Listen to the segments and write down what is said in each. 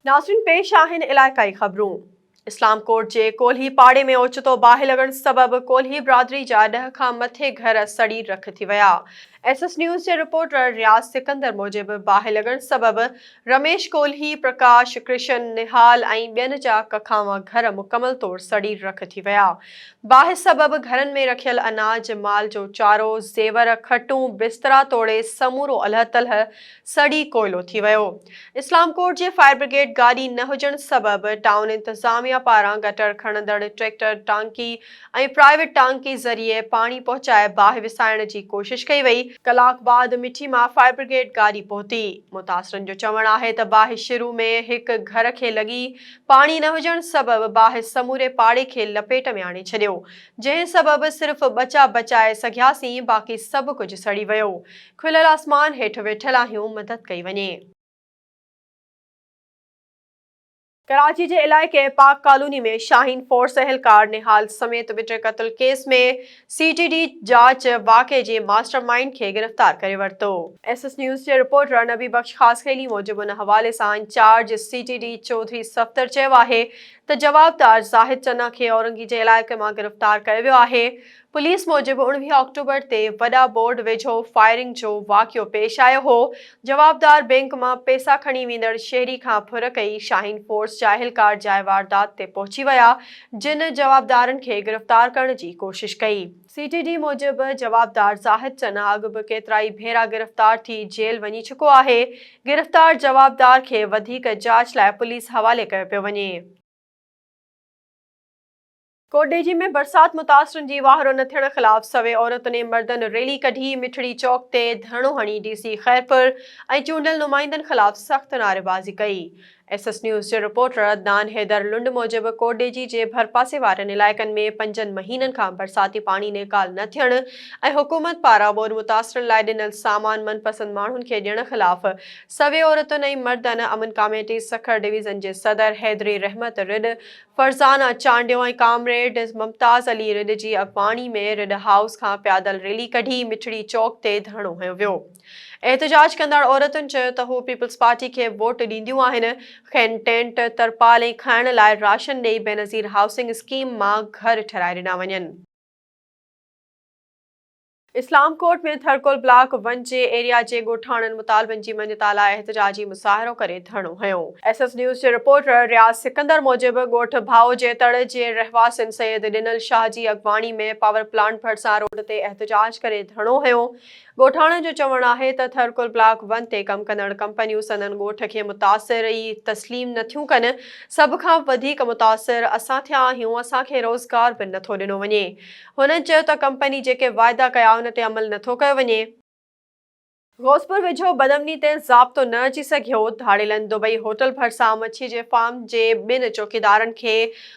नाज़रीन पेश आहिनि इलाइक़ाई ख़बरूं। इस्लाम कोट जे कोल्ही पाड़े में ओचितो बाहि लॻण सबबि कोल्ही बिरादरी जा 10 खां मथे घर सड़ी रख थी विया। एसएस न्यूज़ जे रिपोर्टर रियाज़ सिकंदर मूजिबि बाहि लॻण सबबि रमेश कोल्ही, प्रकाश, कृष्ण, निहाल ऐं ॿियनि जा कखावा घर मुकमल तौर सड़ी रख थी विया। बाहि सबबि घरनि में रखियल अनाज, माल जो चारो, ज़ेवर, खटूं, बिस्तरा तोड़े समूरो अल्ह तल्ह सड़ी कोयलो थी वियो। इस्लाम कोट जे फायर ब्रिगेड गाॾी न हुजण सबबि टाउन इंतज़ामिया पारां गटर खणंदड़ ट्रैक्टर टांकी ऐं प्राइवेट टांकी ज़रिए पाणी पहुचाए बाहि विसाइण जी कोशिश कई वई। कलाक बाद मिठी मां फायर ब्रिगेड गाॾी पहुती। मुतासिरनि जो चवणु आहे त बाहि शुरू में हिक घर खे लॻी पाणी न हुजण सबबि बाहि समूरे पाड़े खे लपेट में आणे छॾियो, जंहिं सबबि सिर्फ़ बचा बचाए सघियासीं, बाक़ी सभु कुझु सड़ी वियो। खुलियल आसमान हेठि वेठल आहियूं, मदद कई वञे। कराची जे इलाइक़े पाक कॉलोनी में शाहीन फोर्स एहलकार निहाल समेत विट क़त्ल केस में सीटीडी जांच वाक़े जे मास्टरमाइंड खे गिरफ़्तार करे वरितो। एसएस न्यूज़ जे रिपोर्टर नबी बख्श ख़ासखेली मूजिबि उन हवाले सां इंचार्ज सीटीडी चौधरी सफ़्तर चयो आहे त जवाबदार ज़ाहिद चन्ना खे औरंगी जे इलाइक़े मां गिरफ़्तार कयो वियो आहे। पुलिस मूजिबि 19 अक्टूबर ते वॾा बोर्ड वेझो फायरिंग जो वाक़ियो पेश आयो हो। जवाबदार बैंक मां पैसा खणी वेंदड़ शहरी खां फुर कई शाहीन फोर्स जा एहलकार जाइ वारदात ते पहुची विया, जिन जवाबदारनि खे गिरफ़्तार करण जी कोशिश कई। सीटीडी मूजिबि जवाबदार ज़ाहिद चन्ना अॻु बि केतिराई भेरा गिरफ़्तार थी जेल वञी चुको आहे। गिरफ़्तार जवाबदार खे वधीक जांच लाइ पुलिस हवाले कयो पियो वञे। कोटडेजी में बरसात मुतासिरनि जी वाहरो न थियण ख़िलाफ़ सवे औरतुनि मर्दनि रैली कढी मिठड़ी चौक ते धरणो हणी डीसी खैरपुर ऐं चूंडियल नुमाइंदनि ख़िलाफ़ सख़्त नारेबाज़ी कई। एसएस न्यूज़ जे रिपोर्टर अदनान हैदर लुंड मूजिबि कोटडेजी जे भरपासे वारनि इलाइक़नि में 5 महीननि खां बरसाती पाणी निकाल न थियण ऐं हुकूमत पारां ॿोॾि मुतासिरनि लाइ ॾिनल सामान मनपसंद माण्हुनि खे ॾियण ख़िलाफ़ सवे औरतुनि ऐं मर्दनि अमन कमेटी सखर डिवीज़न जे सदर हैदरी रहमत रिड, फरज़ाना चांडियो ऐं कामरेड मुमताज़ अली रिड जी अॻवानी में रिड हाउस खां पैदल रैली कढी मिठड़ी चौक ते धरणो हयो वियो। एहतजाज कंदड़ औरतुनि चयो त हू पीपल्स पार्टी खे वोट ॾींदियूं आहिनि। खेनि टेंट, तरपाल ऐं खाइण लाइ राशन ॾेई बेनज़ीर हाउसिंग स्कीम मां घर ठाराए ॾिना वञनि। इस्लाम कोट में थरकोल ब्लॉक 1 जे एरिया जे ॻोठाणनि मुतालबनि जी मञता लाइ एहतजाजी मुसाहिरो करे धरणो हयो। एसएस न्यूज़ जे रिपोर्टर रियाज़ सिकंदर मूजिबि ॻोठ भाउ जे तड़ जे रहवासिन सैयद डिनल शाह जी अॻवानी में पावर प्लांट भरिसां रोड ते एहतजाज करे धरणो हयो। ॻोठाणनि जो चवणु आहे त थरकोल ब्लॉक 1 ते कम कंदड़ कंपनियूं संदन ॻोठ खे मुतासिर ई तस्लीम नथियूं कनि। सभ खां वधीक मुतासिर असां थिया आहियूं, असांखे रोज़गार बि नथो ॾिनो वञे। हुननि चयो त कंपनी जेके वाइदा कया उन ते अमल नथो कयो वञे। गोसपुर वेझो बदमनी ते ज़ाब्तो न अची सघियो। धाड़ेलनि दुबई होटल भरिसां मच्छी जे फार्म जे 2 चौकीदारनि खे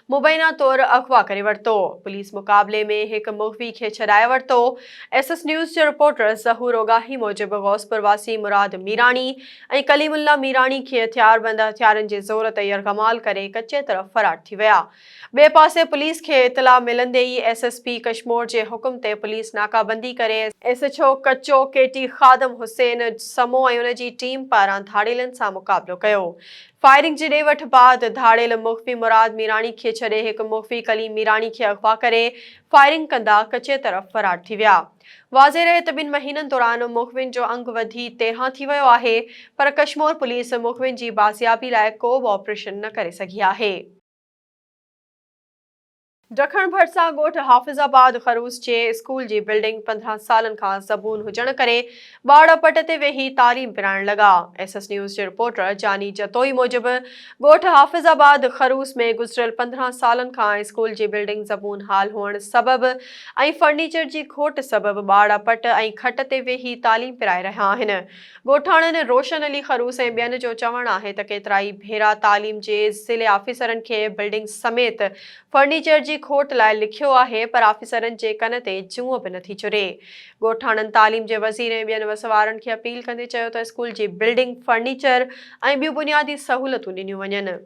मुबैना तौर अगवा करे वरितो। पुलिस मुक़ाबले में हिक मुख़बी खे छॾाए वरितो। एसएस न्यूज़ जे रिपोर्टर ज़हूर ओगाही मूजिबि गौसपुर वासी मुराद मीरानी ऐं कलीमुल्ला मीरानी खे हथियारबंद हथियारनि जे ज़ोर ते यरगमाल करे कच्चे तरफ़ फरार थी विया। ॿिए पासे पुलिस खे इतला मिलंदे ई एसएसपी कश्मीर जे हुकुम ते पुलिस नाकाबंदी करे एसएचओ कच्चो केटी ख़ादम हुसैन समो ऐं उन जी टीम पारां धाड़ेलनि सां मुक़ाबिलो कयो। फायरिंग जी ॾे वठ बाद धाड़ेल मुख़फ़ी मुराद मीरानी खे छॾे हिकु मुख़फ़ी कलीम मीरानी खे अगवा करे फायरिंग कंदा कच्चे तरफ़ फरार थी विया। वाज़े रहे त 2 महीननि दौरान मुख़बिन जो अंग वधी 13 थी वियो आहे, पर कश्मीर पुलिस मुख़बिन जी बाज़ियाबी लाइ को बि ऑपरेशन न करे सघी आहे। ॾखण भरिसां ॻोठ हाफ़िज़ाबाद खरूस जे स्कूल जी बिल्डिंग 15 सालनि खां ज़बून हुजण करे ॿार पट ते वेही तालीम पिराइण लॻा। एसएस न्यूज़ जे रिपोर्टर जानी जतोई मूजिबि ॻोठ हाफ़िज़ाबाद खरूस में गुज़िरियल 15 सालनि खां स्कूल जी बिल्डिंग ज़बून हाल हुअण सबबि ऐं फर्नीचर जी खोट सबबि ॿार पट ऐं खट ते वेही तालीम पिराए रहिया आहिनि। ॻोठाणनि रोशन अली खरूस ऐं ॿियनि जो चवणु आहे त केतिराई भेरा तालीम जे ज़िले ऑफिसरनि खे बिल्डिंग समेत फर्नीचर जी खोट लाइ लिखियो आहे, पर ऑफिसरनि जे कन ते जूं बि नथी चुरे। ॻोठाणनि तालीम जे वज़ीर ऐं ॿियनि वसवारनि खे अपील कंदे चयो त स्कूल जी बिल्डिंग, फर्नीचर ऐं ॿियूं बुनियादी सहूलियतूं ॾिनियूं वञनि।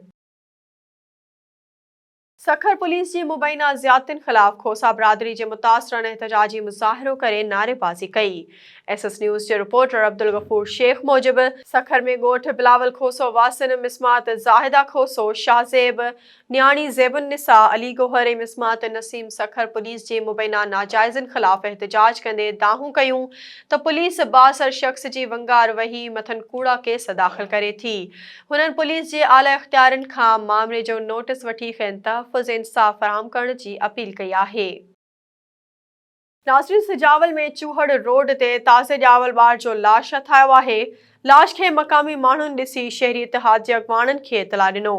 सखर पुलिस जी मुबैना ज़ियादतियुनि ख़िलाफ़ खोसा बिरादरी जे मुतासिरनि एहतजाजी मुज़ाहिरो करे नारेबाज़ी कई। SS न्यूज़ जे रिपोर्टर अब्दुल गफूर शेख मूजिब सखर में ॻोठ बिलावल खोसो वासिन मिसमात ज़ाहिदा खोसो शाहज़ेब न्याणी ज़ेबुन निसा अली गोहर ऐं मिसमात नसीम सखर पुलिस जे मुबैना नाजाइज़नि ख़िलाफ़ एहतजाज कंदे दाहूं कयूं त पुलिस बासर शख़्स जी वंगार वही मथन कूड़ा केस दाख़िल करे थी। हुननि पुलिस जे आला इख़्तियारनि खां मामले जो नोटिस वठी खेनि तहफ़्फ़ुज़ इंसाफ़ फ़राहम करण जी अपील कई आहे। नाज़रीन, सिजावल में चूहड़ रोड ते ताज़े ॼावल ॿार जो लाश हथायो आहे। लाश खे मक़ामी माण्हुनि ॾिसी शहरी इतिहाद जे अॻवाननि खे इतला ॾिनो।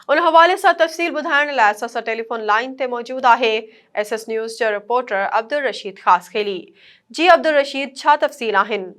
उन हवाले सां तफ़सील ॿुधाइण लाइ असां टेलीफ़ोन लाइन ते मौजूदु आहे SS न्यूज़ जो रिपोर्टर अब्दुल रशीद ख़ासखेली। जी अब्दुल रशीद, छा तफ़सील आहिनि?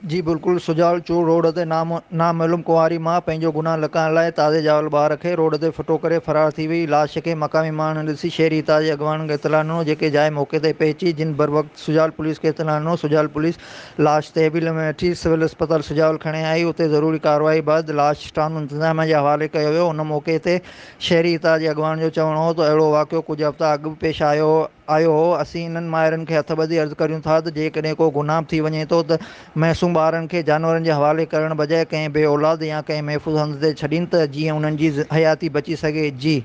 जी बिल्कुलु, सुजाल चूर रोड ते नामालूम कुंवारी मां पंहिंजो गुनाह लिकाइण लाइ ताज़े ॼावल ॿार खे रोड ते फिटो करे फ़रार थी वई। लाश खे मक़ामी माण्हुनि ॾिसी शहरी इतिहाद जे अॻवाननि खे इतला ॾिनो, जेके जाइ मौक़े ते पहुची जिन बर वक़्तु सुजाल पुलिस खे इतला ॾिनो। सुजाल पुलिस लाश तहवील में वठी सिविल अस्पताल सुजाल खणे आई। उते ज़रूरी कार्रवाई बैदि लाश टाउन इंतिज़ामिया जे हवाले कयो वियो। उन मौक़े ते शहरी इतिहाद जे अॻवान जो चवणु हो त अहिड़ो वाक़ियो कुझु हफ़्ता अॻु पेश आयो हो। असीं इन्हनि माहिरनि खे हथ ॿधी अर्ज़ु करियूं था त जेकॾहिं को गुनाह थी वञे थो त मासूम ॿारनि खे जानवरनि जे हवाले करण बजाए कंहिं बे औलाद या कंहिं महफ़ूज़ हंध ते छॾीनि त जीअं उन्हनि जी हयाती बची सघे। जी